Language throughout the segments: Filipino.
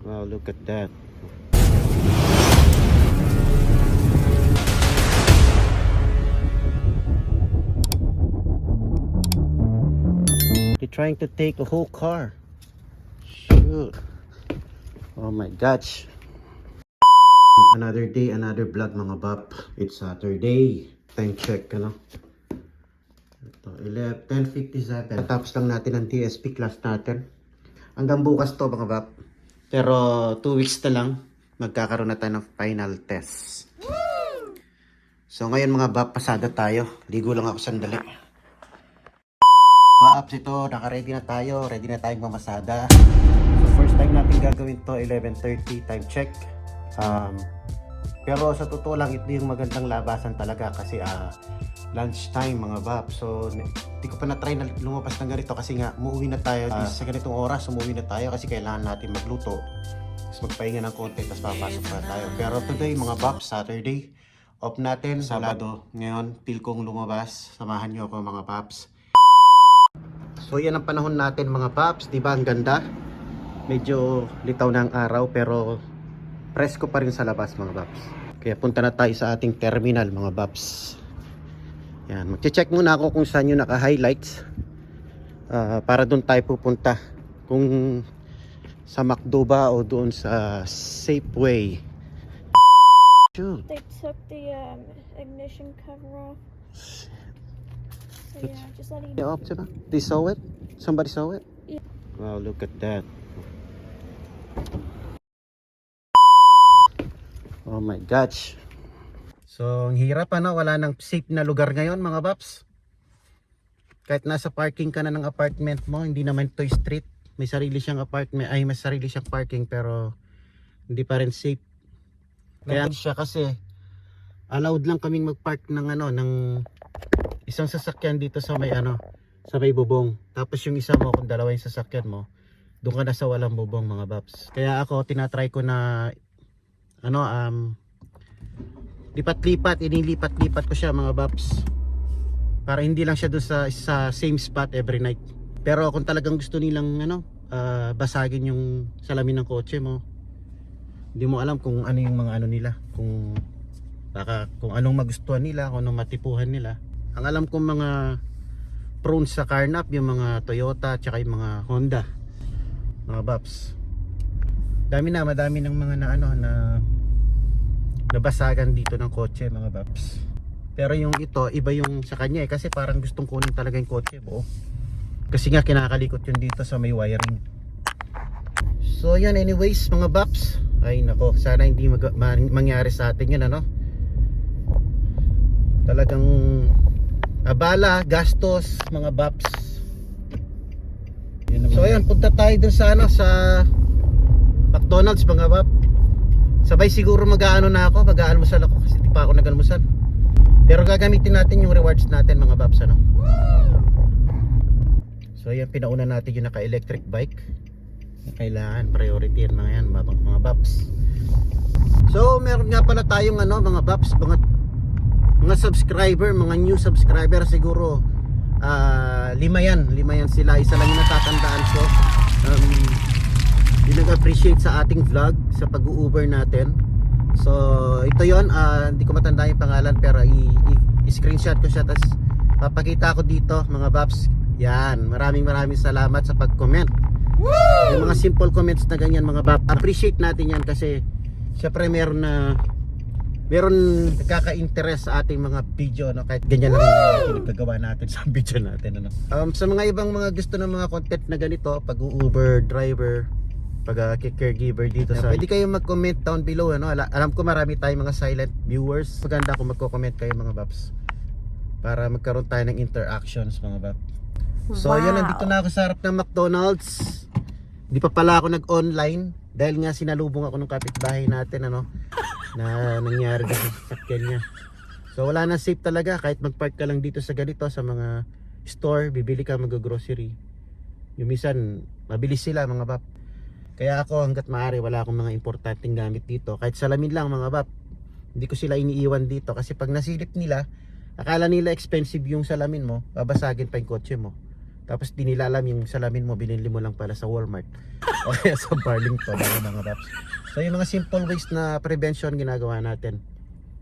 Wow, look at that. They're trying to take a whole car. Shoot. Oh my gosh. Another day, another vlog mga bap. It's Saturday. Time check, ano? Ito, 10:57. Tapos lang natin ang TSP class natin. Hanggang bukas to mga bap. Pero 2 weeks na lang, magkakaroon na tayo ng final test. So ngayon mga bap, pasada tayo. Ligo lang ako sandali. Apps ito, naka-ready na tayo. Ready na tayong mamasada. So first time natin gagawin to, 11:30 time check. Pero sa totoo lang, ito yung magandang labasan talaga kasi lunch time mga bap. So hindi ko pa na-try na lumabas ng ganito kasi nga umuwi na tayo sa ganitong oras. Umuwi na tayo kasi kailangan natin magluto. Tapos magpahinga ng konti, tapos papasok na tayo. Pero today mga bap, Saturday, off natin. Sabado ngayon, feel kong lumabas. Samahan nyo ako mga paps. So yan ang panahon natin mga paps, di ba ang ganda? Medyo litaw na ang araw pero presko pa rin sa labas mga paps. Kaya punta na tayo sa ating terminal mga paps. Yan, mag-check muna ako kung saan yung naka-highlights para doon tayo pupunta. Kung sa McDo ba o doon sa Safeway. They took the ignition cover off. So yeah, just letting you know. Off, diba? They saw it? Somebody saw it? Yeah. Wow, look at that. Oh my gosh. So, ang hirap ano, wala nang safe na lugar ngayon mga paps. Kahit nasa parking ka na ng apartment mo, hindi naman to street. May sarili siyang apartment, ay may sarili siyang parking pero hindi pa rin safe. Kaya siya kasi allowed lang kaming magpark ng ano, ng isang sasakyan dito sa may ano, sa may bubong. Tapos yung isa mo, kung dalawa yung sasakyan mo, doon ka na sa walang bubong mga paps. Kaya ako tinatry ko na ano, lipat-lipat, inilipat-lipat ko siya mga paps. Para hindi lang siya doon sa same spot every night. Pero kung talagang gusto nilang ano, basagin yung salamin ng kotse mo, hindi mo alam kung ano yung mga ano nila, kung baka kung anong magustuhan nila, kung anong matipuhan nila. Ang alam kong mga prone sa carnap, yung mga Toyota tsaka yung mga Honda mga paps. Madami ng mga na ano na nabasagan dito ng kotse mga paps. Pero yung ito iba yung sa kanya kasi parang gustong kunin talaga yung kotse buo. Kasi nga kinakalikot yun dito sa may wiring. So yan, anyways mga paps, ay nako, sana hindi mangyari sa atin yun ano. Talagang abala, gastos mga paps. So ayan, punta tayo dun sa ano, sa McDonald's mga pap. Sabay siguro mag-aano na ako, mag-aalmusal ako kasi di pa ako nag-almusal. Pero gagamitin natin yung rewards natin mga paps ano. So ayan, pinauna natin yung naka-electric bike. Kailangan priority yan mga paps. So meron nga pala tayong ano mga paps, mga subscriber, mga new subscriber siguro 5 yan sila. Isa lang yung natatandaan ko, yung nag-appreciate sa ating vlog sa pag-u-Uber natin. So ito yon, hindi ko matanda yung pangalan pero i-screenshot ko siya, tapos papakita ko dito mga paps. Yan, maraming salamat sa pag-comment. Yung mga simple comments na ganyan mga paps, appreciate natin yan kasi syempre meron nagkaka-interest sa ating mga video no? Kahit ganyan lang yung nagagawa natin sa video natin ano? Sa mga ibang mga gusto ng mga content na ganito, pag-Uber driver, pag-caregiver dito sa pwede kayong mag-comment down below ano? Alam ko marami tayong mga silent viewers. Maganda kung magko-comment kayo mga paps para magkaroon tayo ng interactions mga paps. So wow. Yun, nandito na ako sa harap ng McDonald's. Hindi pa pala ako nag-online dahil nga sinalubong ako ng kapitbahay natin ano, na nangyari sa sasakyan niya. So wala na, safe talaga kahit magpark ka lang dito sa ganito sa mga store, bibili ka mag-grocery. Yung minsan mabilis sila mga pap. Kaya ako hanggat maaari wala akong mga importanteng gamit dito. Kahit salamin lang mga pap, hindi ko sila iniiwan dito kasi pag nasilip nila, akala nila expensive yung salamin mo, babasagin pa yung kotse mo. Tapos di nila alam yung salamin mo, binili mo lang pala sa Walmart o kaya sa Burlington, mga paps. So yung mga simple ways na prevention ginagawa natin.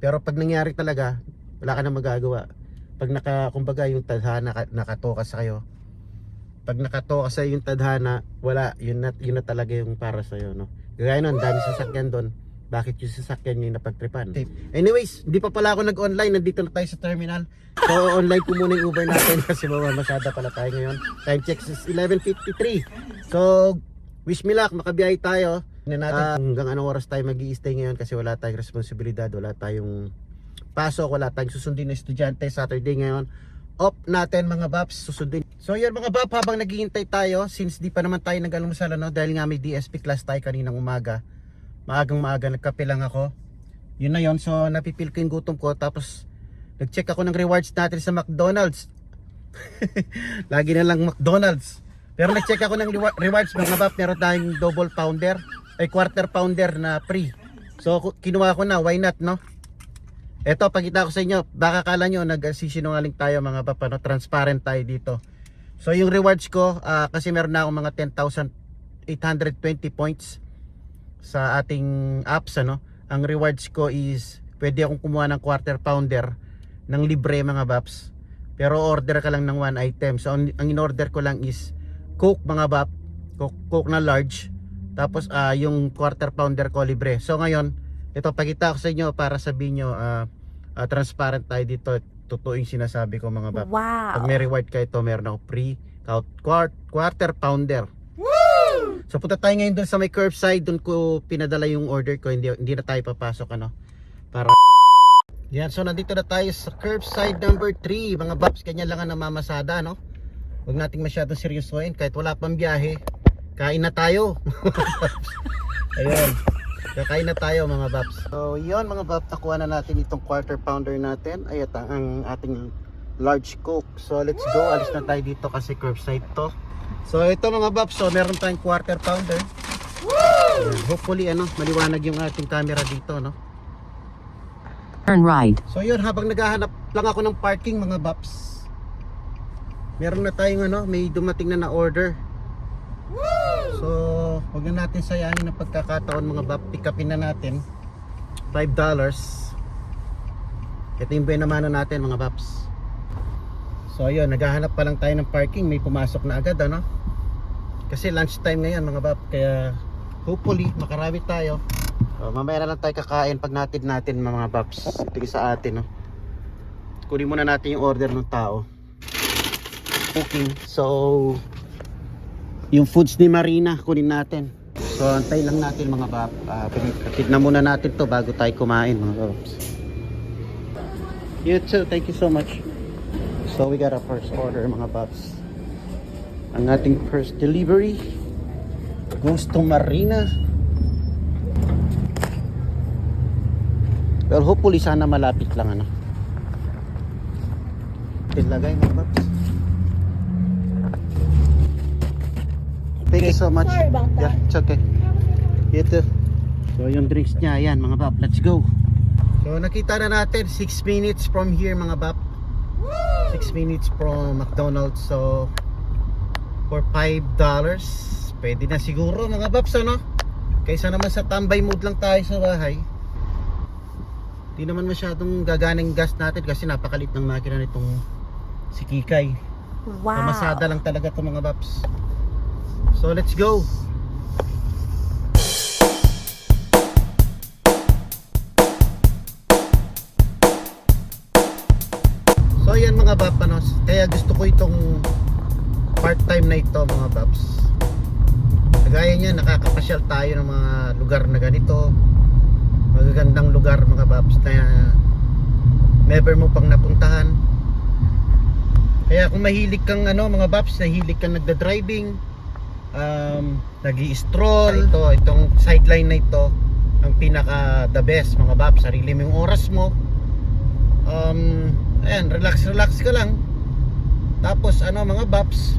Pero pag nangyari talaga, wala ka na magagawa. Pag kumbaga yung tadhana nakatoka sa kayo, pag nakatoka sa yung tadhana, wala, yun na talaga yung para sa iyo, no. Gaya nun, dami sasakyan doon. Bakit yung sasakyan yung napagtripan? Anyways, hindi pa pala ako nag-online. Nandito na tayo sa terminal. So online ko muna yung Uber natin kasi masyada pala tayo ngayon. Time check is 11:53. So wish me luck, makabiyahe tayo. Hanggang anong oras tayo mag-i-stay ngayon kasi wala tayong responsibilidad, wala tayong pasok, wala tayong susundin na estudyante. Saturday ngayon, off natin mga Baps, susundin. So yun mga Bap, habang naghihintay tayo, since di pa naman tayo nag-almusal, dahil nga may DSP class tayo kaninang umaga, maagang nagkape lang ako. Yun na yun, so napipil ko yung gutom ko. Tapos nag-check ako ng rewards natin sa McDonald's. Lagi na lang McDonald's. Pero nag-check ako ng rewards mga Bap, meron tayong double pounder, ay quarter pounder na free. So kinuha ko na, why not, no? Eto, pakita ko sa inyo. Baka kala nyo nagsisinungaling tayo mga Bap, no? Transparent tayo dito. So yung rewards ko, kasi meron na akong mga 10,820 points sa ating apps, ano. Ang rewards ko is pwede akong kumuha ng quarter pounder ng libre mga Baps, pero order ka lang ng one item. So ang in-order ko lang is Coke mga Bap, Coke na large. Tapos yung quarter pounder ko libre. So ngayon, ito pakita ko sa inyo para sabihin nyo transparent tayo dito. Totoo yung sinasabi ko mga Bap. Wow. Pag may reward ka ito, meron ako free quarter pounder. So punta tayo ngayon doon sa may curbside, doon ko pinadala yung order ko, hindi na tayo papasok, ano, para yan. So nandito na tayo sa curbside number 3 mga Baps, ganyan lang ang namamasada, no. Huwag nating masyadong seryosohin kahit wala pang biyahe, kain na tayo. Ayun, kakain na tayo mga Baps. So yun mga Baps, nakuha na natin itong quarter pounder natin. Ayun ang ating large Coke. So let's go, alis na tayo dito kasi curbside to. So ito mga Baps, so meron tayong quarter pounder. Hopefully maliwanag yung ating camera dito, no. Turn right. So yun, habang naghahanap lang ako ng parking mga Baps, meron na tayong may dumating na order. So huwag na natin sayangin ang pagkakataon mga Baps, pick upin na natin $5. Ito yung benamano natin mga Baps. So ayun, naghahanap pa lang tayo ng parking, may pumasok na agad, ano? Kasi lunch time ngayon mga Bap, kaya hopefully makarami tayo. Mamaya na lang tayo kakain pag natin mga Baps. Ito yung sa atin, no? Kunin muna natin yung order ng tao. Cooking. So yung foods ni Marina kunin natin. So antay lang natin mga Bap. Tignan muna natin to bago tayo kumain mga Baps. You too, thank you so much. So we got our first order mga Baps. Ang ating first delivery goes to Marina. Well, hopefully sana malapit lang, ano. Ilagay mga Baps. Thank you so much. Sorry about that. Yeah, it's okay. You too. So yung drinks niya, ayan mga Bap, let's go. So nakita na natin 6 minutes from here mga Bap. 6 minutes from McDonald's. So for $5 pwede na siguro mga Baps, ano. Kaysa naman sa tambay mood lang tayo sa bahay. Di naman masyadong gaganang gas natin kasi napakalit ng makina nitong si Kikay. Wow. Pamasada lang talaga ito mga Baps. So let's go. So yan mga Bap, ano, kaya gusto ko itong part-time na ito mga Baps. Kagaya niya, nakakapasyal tayo ng mga lugar na ganito, magagandang lugar mga Baps na never mo pang napuntahan. Kaya kung mahilig kang mga Baps, nahilig kang nagda-driving, nag-i-stroll, itong sideline na ito ang pinaka the best mga Baps. Sarili mo yung oras mo, ayan, relax ka lang. Tapos mga Baps,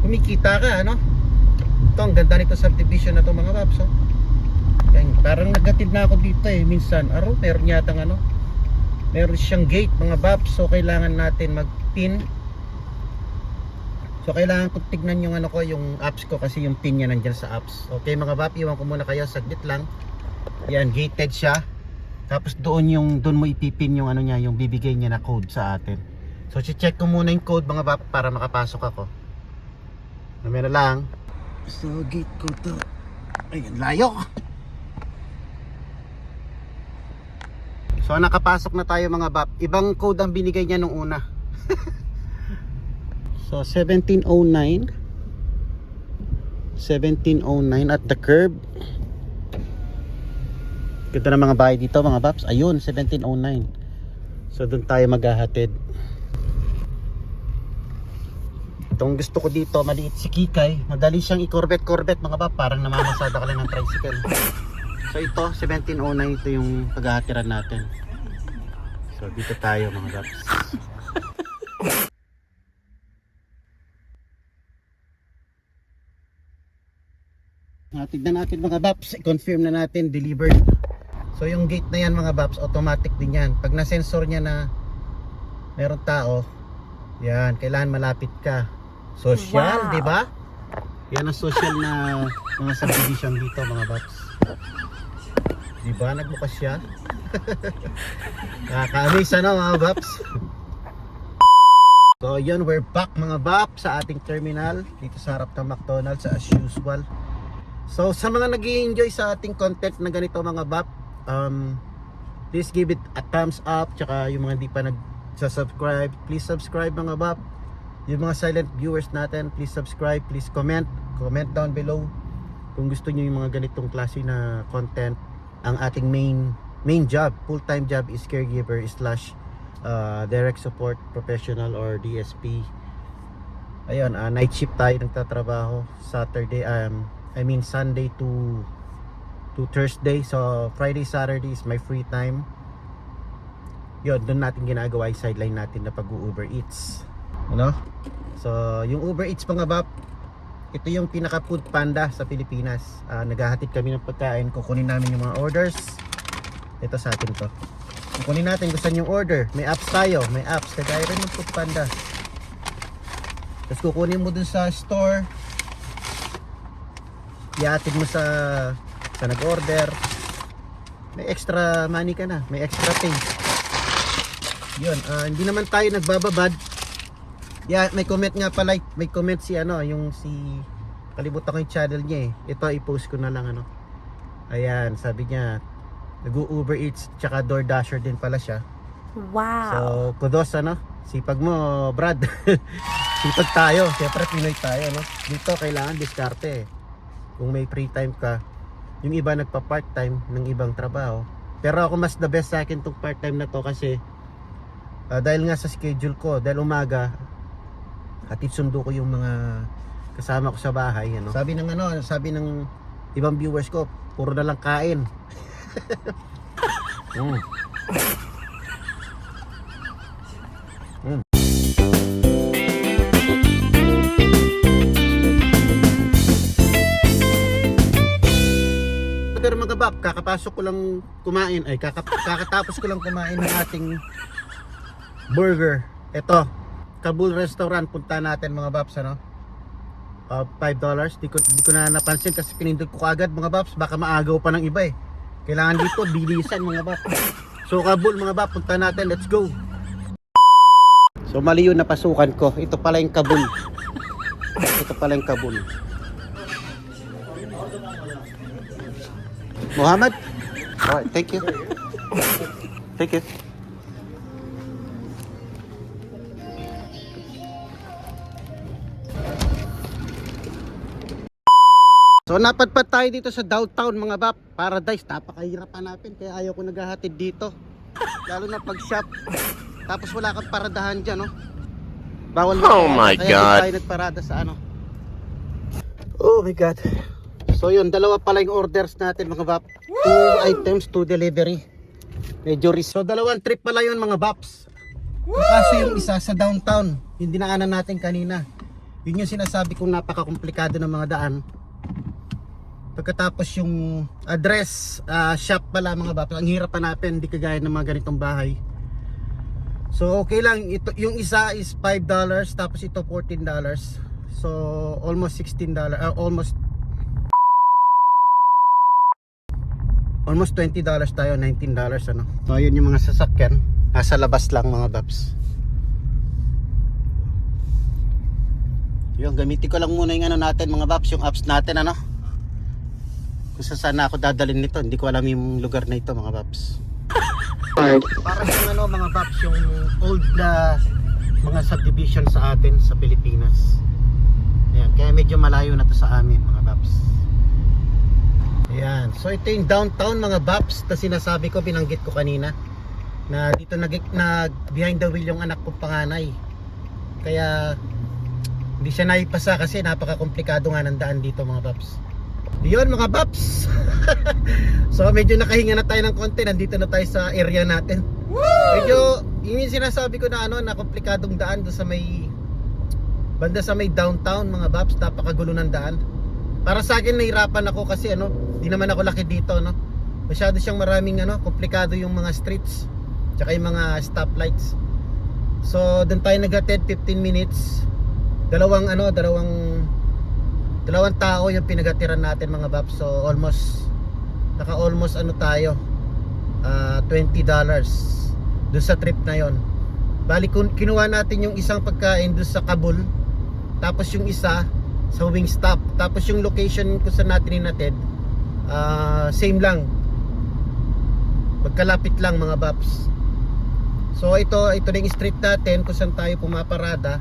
kumikita ka, ano. Ito, ang ganda nito subdivision na to mga Baps, oh. Yan, parang nagatid na ako dito minsan. Meron yatang meron siyang gate mga Baps, so kailangan natin mag-pin. So kailangan ko tignan yung ano ko, yung apps ko kasi yung pin niya nandiyan sa apps. Okay mga bab, iwan ko muna kayo saglit lang. Yan, gated siya. Tapos doon mo ipipin yung ano niya, yung bibigay niya na code sa atin. So check ko muna yung code mga bab para makapasok ako. Mamaya na lang. So gate ko to. Ayun, layo. So nakapasok na tayo mga bab. Ibang code ang binigay niya nung una. So 1709 at the curb. Ganda ng mga bahay dito mga paps. Ayun, 1709. So doon tayo maghahatid. Itong gusto ko dito, maliit si Kikay. Madali siyang i-corbet mga paps. Parang namamasada ka lang ng tricycle. So ito, 1709, ito yung paghahatiran natin. So dito tayo mga paps. Tignan natin mga baps, confirm na natin delivered. So yung gate na yan mga baps, automatic din yan. Pag na-sensor niya na meron tao, yan, kailangan malapit ka. Social, di ba? Yan ang social na mga subdivision dito mga baps. Di ba? Nagbukas siya. Nakaka-amaze ano mga baps. So yun, we're back mga baps sa ating terminal dito sa harap ng McDonald's as usual. So sa mga nag-i-enjoy sa ating content na ganito mga bap, please give it a thumbs up. Tsaka yung mga hindi pa nag-subscribe, please subscribe mga bap. Yung mga silent viewers natin, please subscribe, please comment down below kung gusto nyo yung mga ganitong klase na content. Ang ating main job, full-time job is caregiver / direct support professional or DSP. Ayun, night shift tayo nagtatrabaho. Sunday to Thursday. So Friday, Saturday is my free time. Yun, doon natin ginagawa yung sideline natin na pag-Uber Eats. Ano? So yung Uber Eats mga bap, ito yung pinaka food panda sa Pilipinas. Naghahatid kami ng pagkain, kukunin namin yung mga orders. Ito sa atin to. Kukunin natin kung saan yung order. May apps tayo, may apps. Kagaya rin ng food panda. Tapos kukunin mo dun sa store, iatid mo sa nag-order, may extra money ka na, may extra pay. Yun, hindi naman tayo nagbababad. May comment nga pala, may comment si kalimutan ko yung channel niya eh. Ito i-post ko na lang Ayan, sabi niya nag-Uber Eats tsaka DoorDasher din pala siya. Wow. So kudos sipag mo Brad. Sipag tayo, siyempre Pinoy tayo Dito kailangan diskarte kung may free time ka. Yung iba nagpa part time ng ibang trabaho, pero ako mas the best sa akin tong part time na to kasi dahil nga sa schedule ko, dahil umaga hatid sundo ko yung mga kasama ko sa bahay sabi ng ibang viewers ko, puro na lang kain. Pero mga bab, kakapasok ko lang kumain, kakatapos ko lang kumain ng ating burger. Ito, Kabul Restaurant, punta natin mga babs $5. Di ko na napansin kasi pinindot ko agad mga babs, baka maagaw pa ng iba Kailangan dito bilisan mga babs. So Kabul mga babs, punta natin, let's go. So mali yung napasukan ko. Ito pala yung Kabul. Muhammad? Alright, thank you. So napadpad tayo dito sa downtown mga bap, Paradise. Napakahirap hanapin kaya ayaw ko naghahatid dito. Lalo na pag shop. Tapos wala kang paradahan dyan Bawal Oh my kaya God. tayo nagparada sa Oh my God. So yun, dalawa pala yung orders natin mga bap. 2 items, 2 delivery. Medyo risk. So dalawang trip pala yun mga baps. Kaso yung isa sa downtown, yung dinaanan natin kanina. Yun yung sinasabi kong napaka-komplikado ng mga daan. Pagkatapos yung address, shop pala mga baps. Ang hirap hanapin, hindi kagaya ng mga ganitong bahay. So okay lang, ito, yung isa is $5, tapos ito $14. So almost $16, almost $20 tayo, $19 ano. So yun yung mga sasakyan, nasa labas lang mga babs. Yung gamitin ko lang muna yung ano natin mga babs, yung apps natin ano. Kung saan ako dadalhin nito, hindi ko alam yung lugar na ito mga babs. Para yung ano mga babs, yung old na mga subdivision sa atin sa Pilipinas. Ayan, kaya medyo malayo na to sa amin mga babs. Ayan, so ito yung downtown mga babs na sinasabi ko, binanggit ko kanina na dito nag behind the wheel yung anak kong panganay. Kaya hindi siya naipasa kasi napaka-komplikado nga ng daan dito mga babs. Yun mga babs. So medyo nakahinga na tayo ng konti, nandito na tayo sa area natin. Medyo yung sinasabi ko na ano, na komplikadong daan doon sa may banda sa may downtown mga babs, napakagulo ng daan. Para sa akin nahirapan ako kasi ano, di naman ako laki dito no. Masyado siyang maraming ano, komplikado yung mga streets, tsaka yung mga stoplights. So doon tayo nag-attend 15 minutes. Dalawang tao yung pinagatiran natin mga babs. So almost ano tayo, $20 doon sa trip na yon. Bali kinuha natin yung isang pagkain doon sa Kabul, tapos yung isa sa Wingstop, tapos yung location kung saan natin inatid, same lang, magkalapit lang mga babs. So ito na yung street natin kung saan tayo pumaparada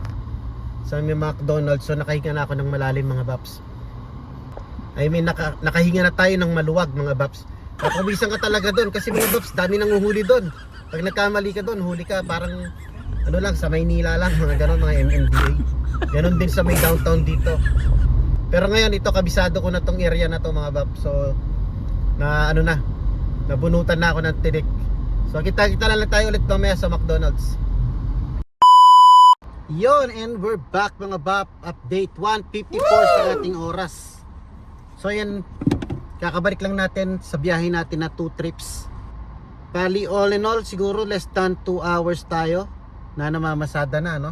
sa may McDonald's. So nakahinga na ako ng malalim mga babs. I mean nakahinga na tayo ng maluwag mga babs. Papawisan ka talaga doon kasi mga babs, dami nang uhuli doon. Pag nagkamali ka doon, huli ka parang ano lang, sa Maynila lang, mga ganon, mga MMDA. Ganon din sa may downtown dito. Pero ngayon ito, kabisado ko na tong area na to mga babs. So nabunutan na ako ng tinik. So kita na lang tayo ulit mamaya sa McDonald's. Yon, and we're back mga bab. Update 1:54 sa ating oras. So yan, kakabalik lang natin sa biyahe natin na 2 trips. Bali all in all siguro less than 2 hours tayo na namamasada na no.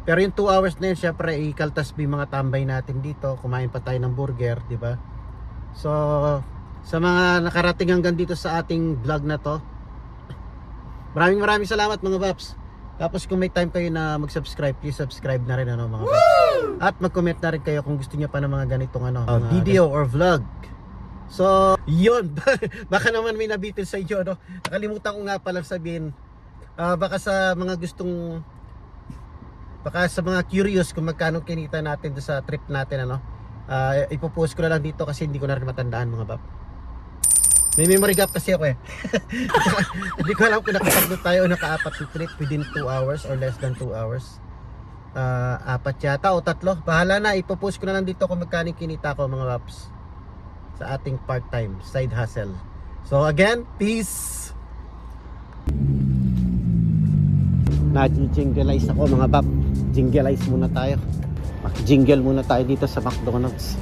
Pero yung 2 hours na yun, syempre ikaltas yung mga tambay natin dito. Kumain pa tayo ng burger, di ba? So sa mga nakarating hanggang dito sa ating vlog na to, maraming salamat mga babs. Tapos kung may time kayo na mag-subscribe, please subscribe na rin ano mga babs. At mag-comment na rin kayo kung gusto niyo pa ng mga ganitong ano, video or vlog. So yun. Baka naman may nabitin sa inyo no? Nakalimutan ko nga pala sabihin, baka sa mga curious kung magkano kinita natin sa trip natin ano, ipopost ko na lang dito kasi hindi ko na rin matandaan mga bab. May memory gap kasi ako eh. Hindi ko alam kung nakapagod tayo o nakaapat na trip within 2 hours or less than 2 hours. 4 yata o 3. Bahala na, ipopost ko na lang dito kung magkano kinita ko mga babs sa ating part-time side hustle. So again, peace. Nag-jinglize ako mga bab. Jinglize muna tayo. Jingle muna tayo dito sa McDonald's.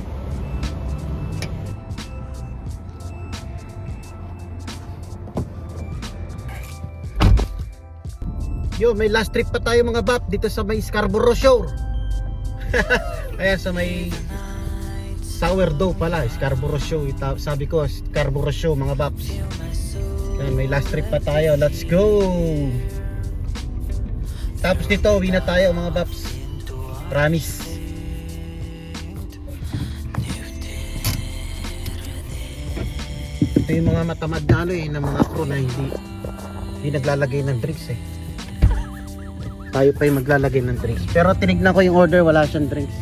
Yo, may last trip pa tayo mga bab dito sa may Scarborough Shore. Kaya sa may sourdough pala, Scarborough Shore. Sabi ko, Scarborough Shore mga babs. Ayan, may last trip pa tayo. Let's go! Tapos dito, uwi na tayo mga babs. Promise. Ito yung mga matamad na ano na mga crew na hindi naglalagay ng drinks eh. Tayo pa yung maglalagay ng drinks. Pero tinignan ko yung order, wala siyang drinks.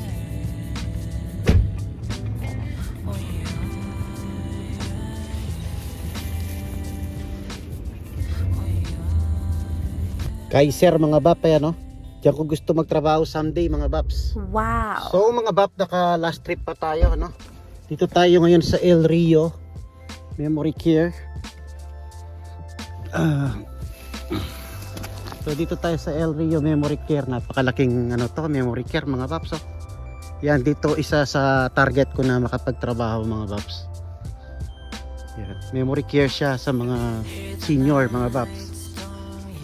Kaiser mga bab, no? Diyan ko gusto magtrabaho someday mga babs. Wow. So mga bab, naka last trip pa tayo, no? Dito tayo ngayon sa El Rio Memory Care. So dito tayo sa El Rio Memory Care. Napakalaking ano to, Memory Care mga babs. Oh. Yan, dito isa sa target ko na makapagtrabaho mga babs. Yan. Memory Care siya sa mga senior mga babs.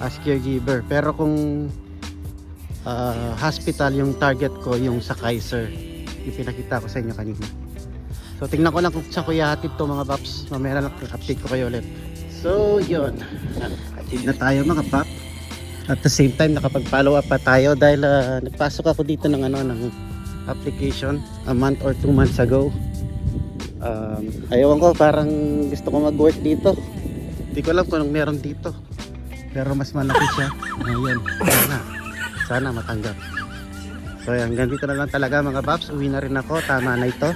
As caregiver. Pero kung hospital yung target ko, yung sa Kaiser. Yung pinakita ko sa inyo kanina. So tingnan ko lang kung saan ko ihahatid to mga paps. Mamaya na lang update ko kayo ulit. So yun, hatid na tayo mga pap. At the same time nakapag-follow up pa tayo dahil nagpasok ako dito ng ng application a month or 2 months ago. Ayaw ko, parang gusto ko mag-work dito. Hindi ko alam kung anong meron dito. Pero mas malaki siya. Ayun, sana matanggap. So hanggang dito na lang talaga mga paps. Uwi na rin ako, tama na ito.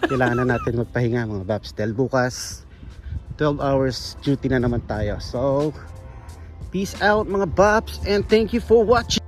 Kailangan na natin magpahinga mga paps. Dahil bukas 12 hours duty na naman tayo. So peace out mga paps and thank you for watching.